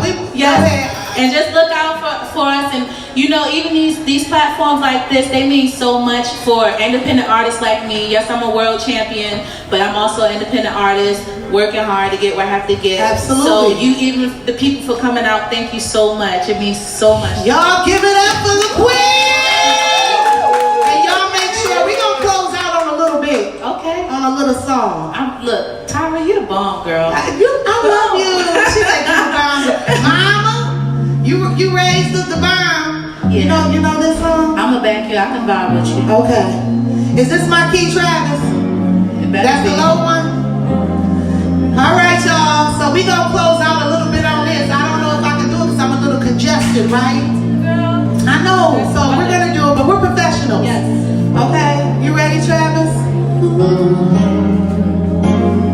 But yes. And just look out for us, and you know, even these platforms like this, they mean so much for independent artists like me. Yes, I'm a world champion, but I'm also an independent artist, working hard to get where I have to get. Absolutely. So you, even the people for coming out, thank you so much. It means so much. Y'all give it up for the Queen. And y'all make sure we gonna close out on a little bit, Okay. on a little song. Look, Tyra, you the bomb, girl. I love you. She like you the bomb. Mama, you raised the bomb. Yeah. You know this song? I'ma back you. I can vibe with you. Okay. Is this Marquis Travis? It better That's the be. low one? All right, y'all. So we gonna close out a little bit on this. I don't know if I can do it because I'm a little congested, right? Girl. I know. So we're gonna do it, but we're professionals. Yes. Okay. You ready, Travis?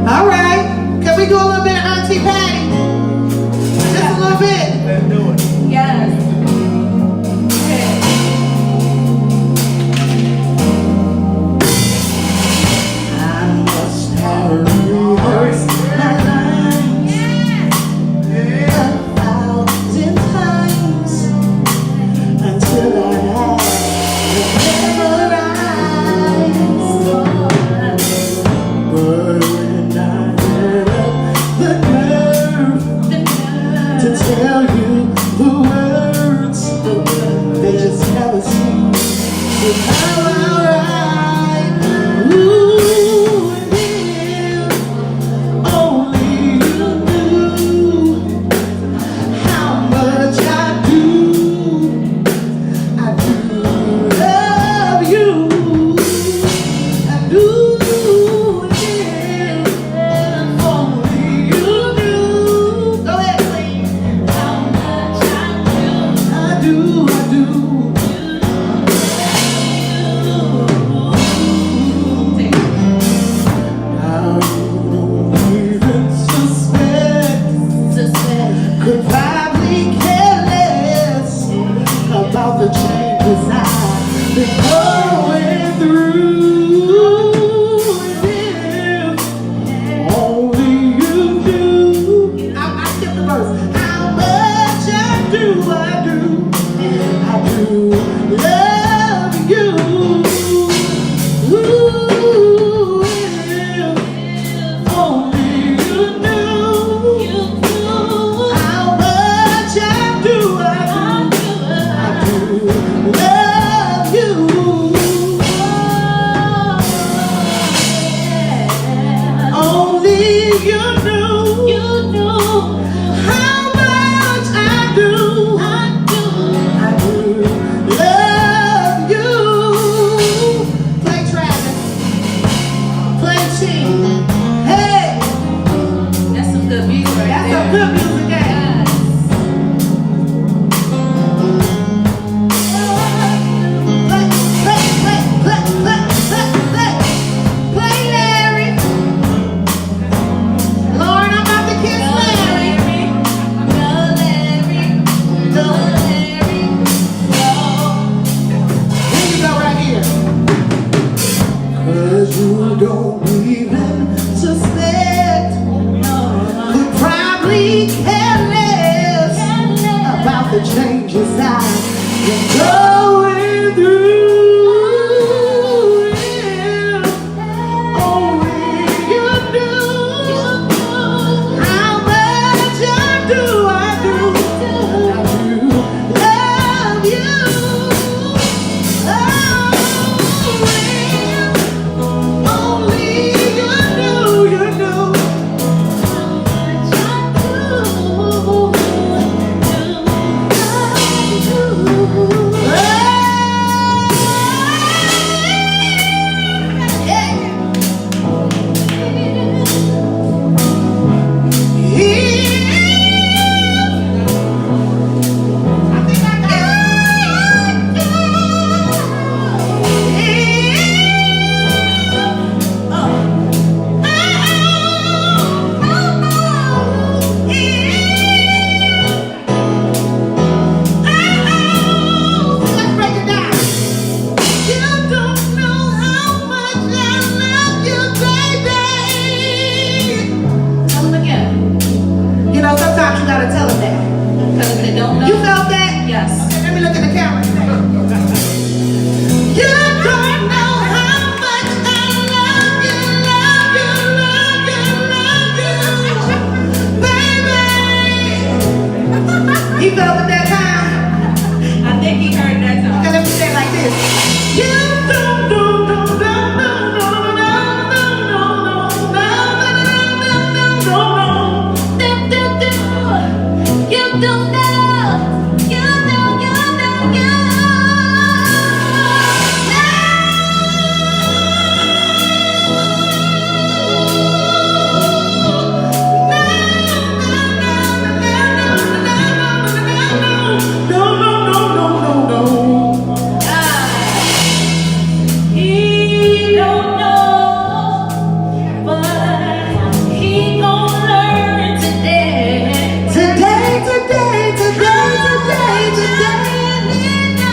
All right. Can we do a little bit of Auntie Patty? Just a little bit. Let's do it. Yes. I must have rehearsed my lines 1,000 times until I had memorized. But when I get up the nerve to tell you the words, they just never seem to come out right. Ooh, and if only you knew how much I do. love you. Ooh, if only you knew how much I do love you. Only you knew how much I do love you. Play Travis, play Ching. Hey, That's some good music right that's there. some good music, eh? Play Larry. Lauren, I'm about to kiss Larry. Here you go right here. 'Cause you don't even suspect, could probably care less about the changes I've been going through. Only you knew how much I do love you. Only you knew, you knew. Let's break it down. You don't know how much I love you, baby. Tell them again. You know, sometimes you gotta tell them that. Because they don't know. You felt that? Yes. Okay, let me look at the camera. You don't know how much I love you, love you, love you, love you, baby. He felt it that time. I think he heard that time. Okay, let me say it like this. You don't know, no, no, no, no, no, no, no, no, no, no, no, You don't know. You know. He don't know, but he gon' learn today. Today, today, today, today, today.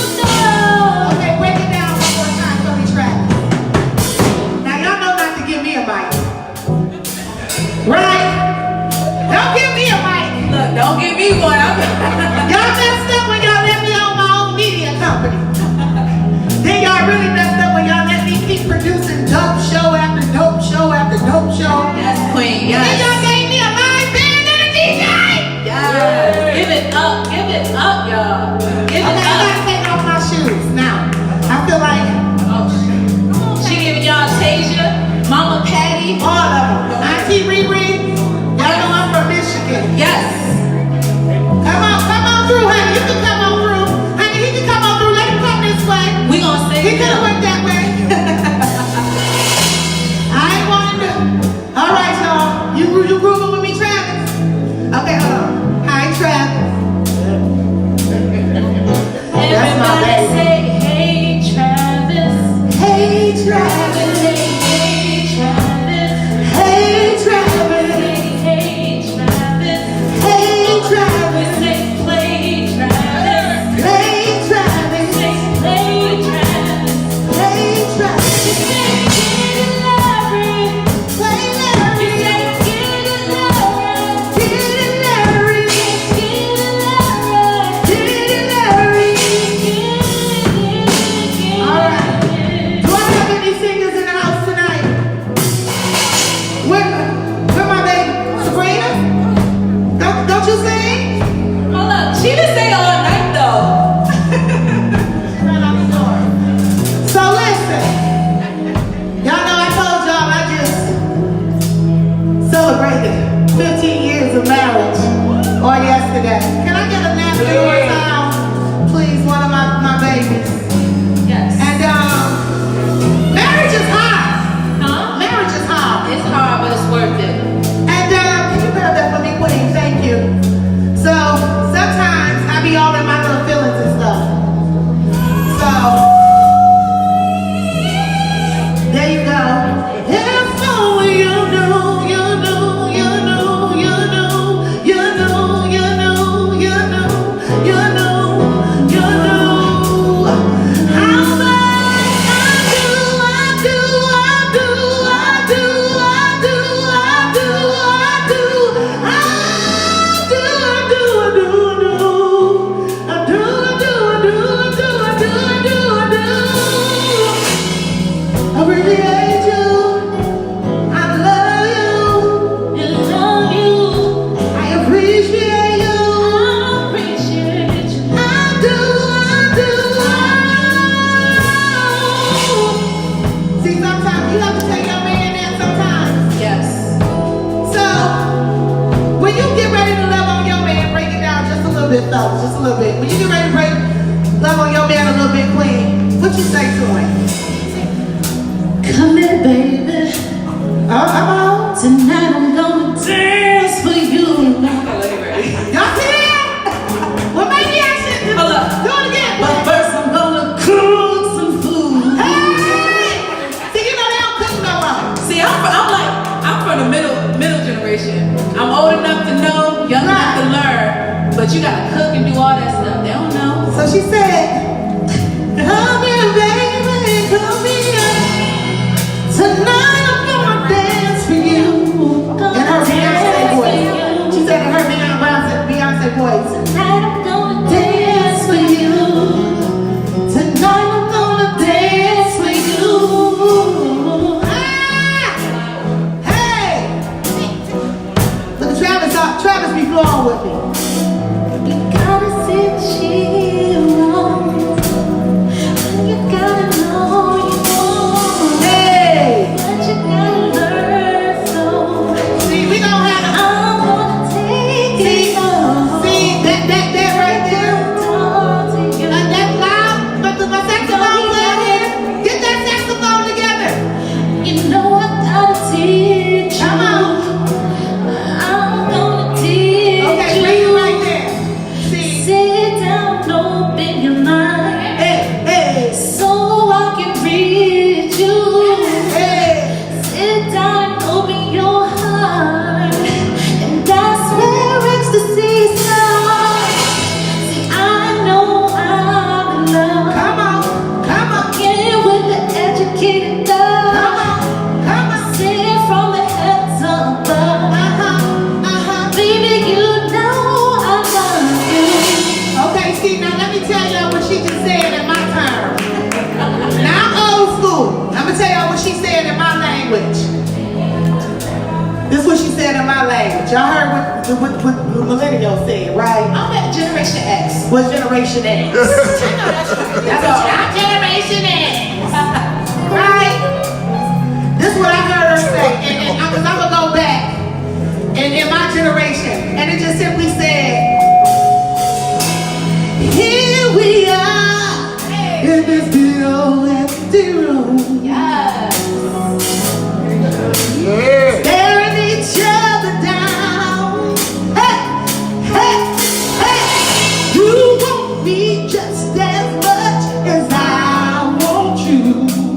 Okay, break it down one more time for me, Travis. Now y'all know not to give me a mic. Right? Don't give me a mic. Look, don't give me one. Y'all messed up when y'all let me own my own media company. Then y'all really messed up when y'all let me keep producing dope show after dope show after dope show. Yes, queen. Then Yes. y'all gave me a live band and a DJ. Yes. Give it up. Give it up, y'all. Give Okay, it I up. gotta take off my shoes now. I feel like She giving y'all Tasia, Mama Patty. all of them. Auntie Riri, y'all know I'm from Michigan. Yes. Come on through, honey. You can come on through. Honey, he can come on through. Let him come this way. We gonna He sing could have them. went that way. I ain't want to. All right, y'all. You grooving with me, Travis? Okay, hold on. Hi, Travis. That's my Everybody baby. say, hey, Travis. Hey, Travis. Hey, Travis. Hey, Travis. Hey, Travis. Hey, Travis. Say play Travis. Hey, Travis. Say play Travis. Hey, Travis. You say get it, Larry. Play You Larry. say get it, Larry. Get it, Larry. Get it, Larry. Get it, Larry. All right. Do I have any singers in the house tonight? Where my baby? Sabrina? Don't you sing? Hold up, she didn't say all night though. So listen, y'all know I told y'all I just celebrated 15 years of marriage on yesterday. Can I get a nasty or sound, please, one of my babies? Yes. And marriage is hard. Huh? Marriage is hard. It's hard, but it's worth it. And can you grab that for me, Queen? Thank you. So sometimes I be all in my little feelings and stuff. So there you go. If only you knew, you knew, you knew, you knew, you knew, you knew, you knew, you knew, you knew how much I do, I do, I do, I do, I do, I do, I do, I appreciate you. I love you. You love you. I appreciate you. I appreciate you. I do. See, sometimes you have to take your man in sometimes. Yes. So, when you get ready to love on your man, break it down just a little bit, fellas, just a little bit. When you get ready to love on your man a little bit, Queen, what you say to him? Come here, baby. I'm on. Tonight I'm gonna dance for you. Y'all see that? Well, maybe I should Hold up. do it again. But first I'm gonna cook some food. Hey! See, you know they don't cook no more. See, I'm from the middle generation. I'm old enough to know, young enough to learn, but you gotta cook and do all that stuff. They don't know. So she said, come here, baby, come here. Tonight I'm gonna dance for you. In her Beyonce voice. She said in her Beyonce voice. Tonight I'm gonna Dance for you. Tonight I'm gonna dance for you. Ah! Hey! Look at Travis. Travis be flowing with me. You gotta see what she wants. You gotta know you want. Hey! But you gotta learn so. See, we don't have to. I'm gonna take it all. See, that right there. That loud, but my saxophone player here. Get that saxophone together. You know I gotta teach you. Come on. I'm gonna teach Okay, you. bring it right there. See, Sit down, open your mind, hey, so I can read you. hey. Sit down and open your heart, and that's where ecstasy starts. See, I know I'm in love. Come on. Get with the educated love. Come on. Sing from the heavens above. Baby, you know I love you. Okay, see, now let me tell y'all what she just said in my term. Now I'm old school. I'm gonna tell y'all what she said in my language. This is what she said in my language. Y'all heard what the millennials said, right? I'm at Generation X. What's Generation X? That's all. I'm Generation X. Right? This is what I heard her say. And because I'm going to go back in my generation. And it just simply said, here we are in this big old empty room. Yes. Staring each other down. Hey, hey, hey. You want me just as much as I want you.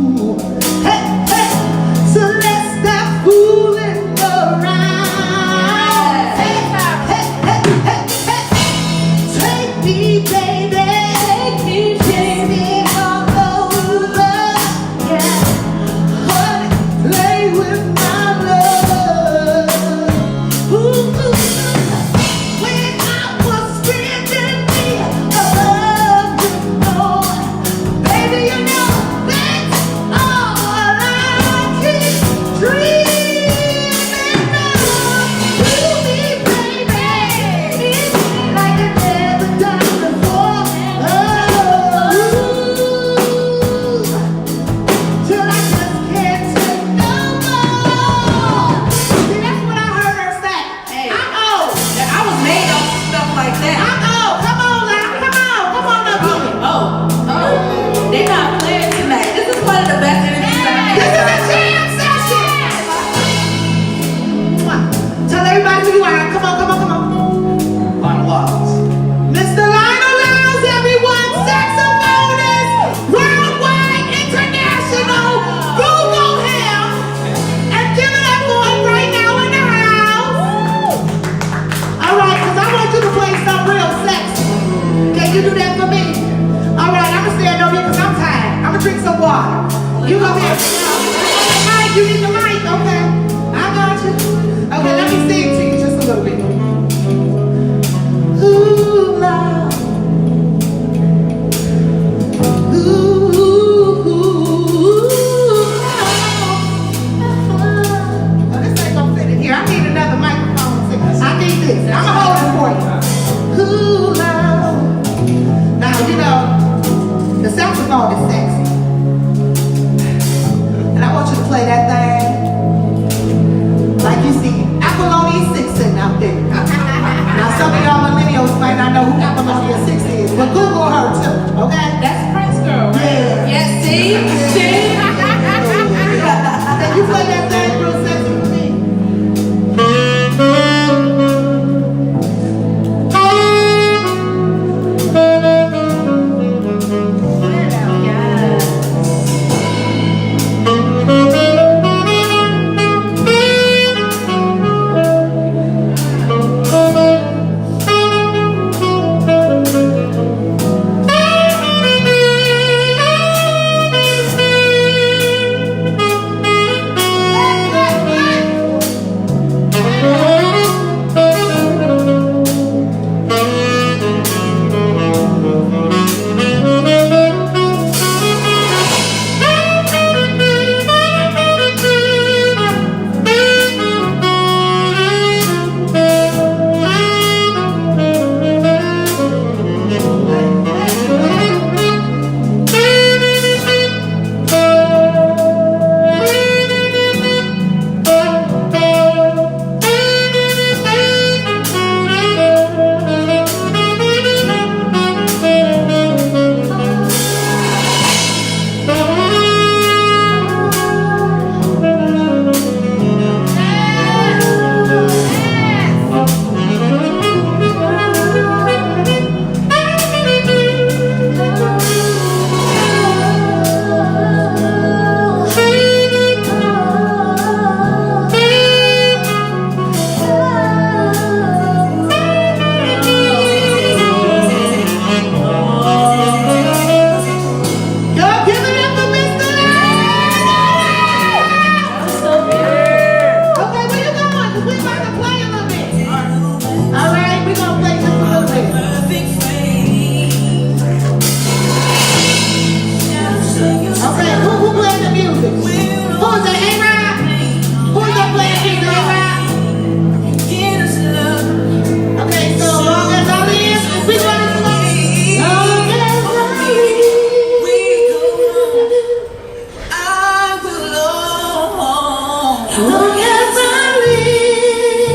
Long as I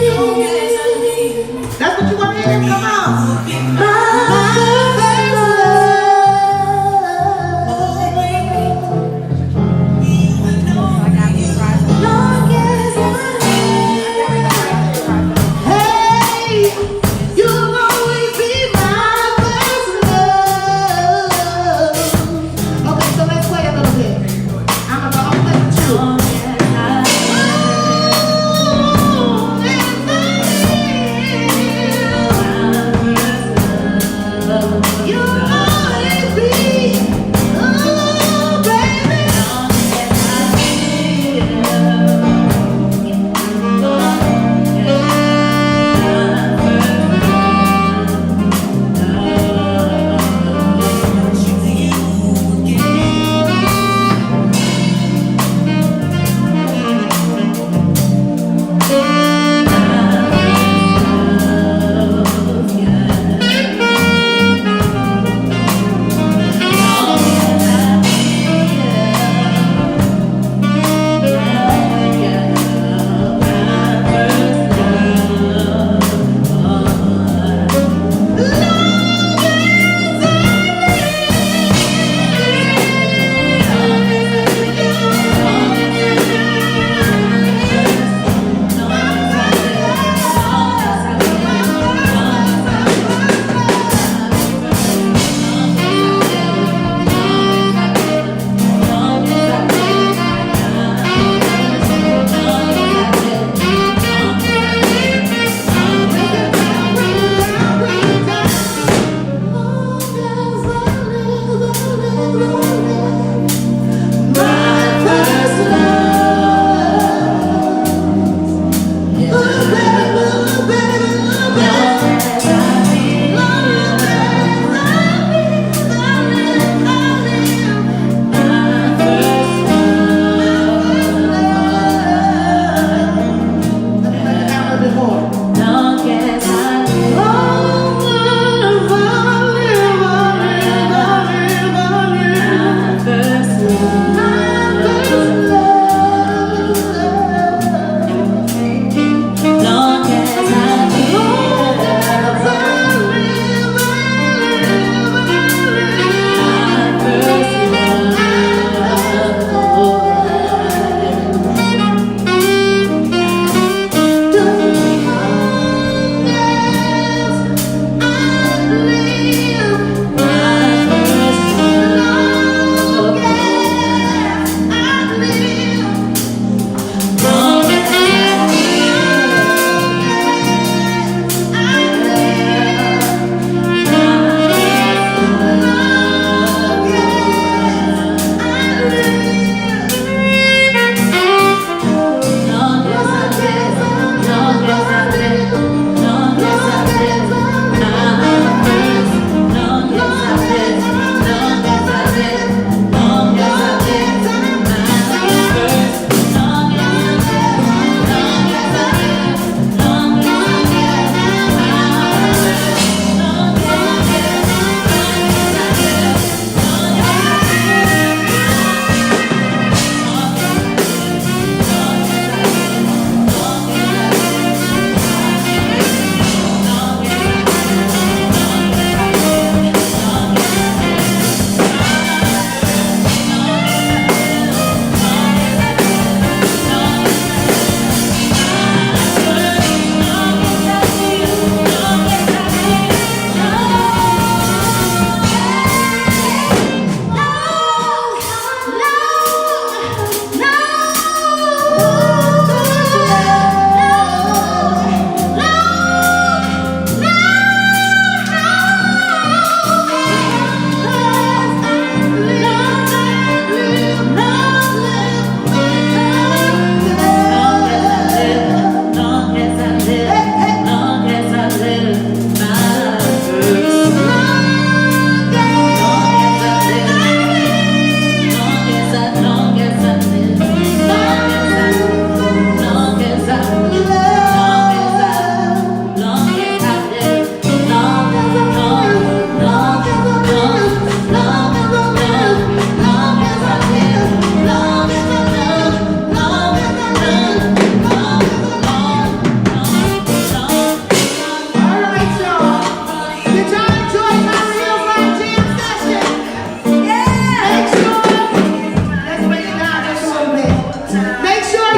live. That's what you want to hear? Come on.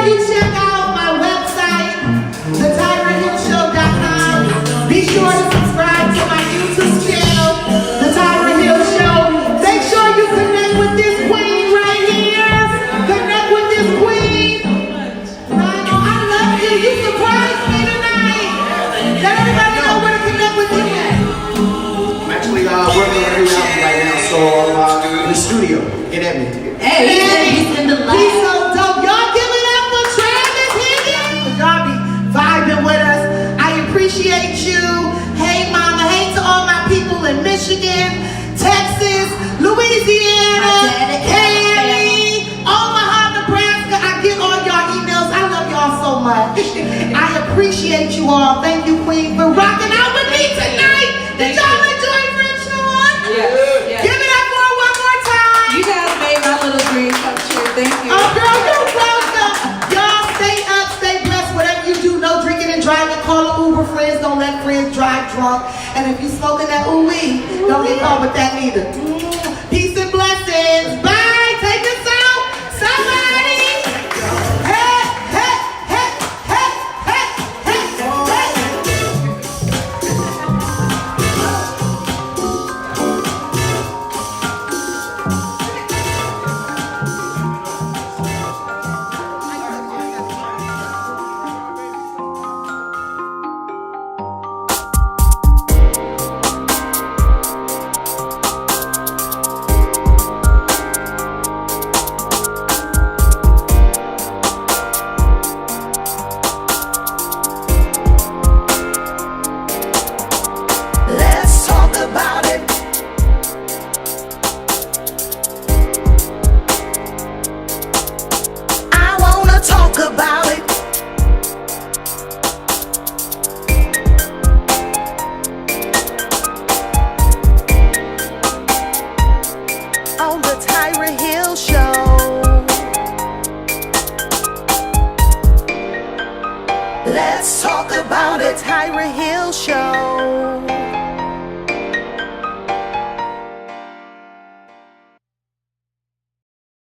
sure you check out my website, thetyrahillshow.com. Be sure to subscribe to my YouTube channel, The Tyra Hill Show. Make sure you connect with this queen right here. Connect with this queen. I love you. You surprised me tonight. Let everybody know where to connect with you at. I'm actually working on a new album right now, so I'm in the studio in Edmonton. Hey, he's in the lab. He's so dope. Y'all give it up for Travis Higgins. Y'all be vibing with us. I appreciate you. Hey, mama. Hey to all my people in Michigan, Texas, Louisiana, Cali, Omaha, Nebraska. I get all y'all emails. I love y'all so much. I appreciate you all. Thank you, Queen, for rocking out with me tonight. Did y'all enjoy Franchon? Yes. Give it up for her one more time. You guys made my little dream come true. Thank you. Oh, girl, you're welcome. Y'all stay up, stay blessed. Whatever you do, no drinking and driving. Call an Uber friends. Don't let friends drive drunk. And if you smoking that ooh-wee, don't get caught with that neither. Peace and blessings. Bye. Take us out. Somebody. Hey, hey, hey, hey, hey, hey, hey. Let's talk about it. I wanna talk about it. On the Tyra Hill Show. Let's talk about it, Tyra Hill Show.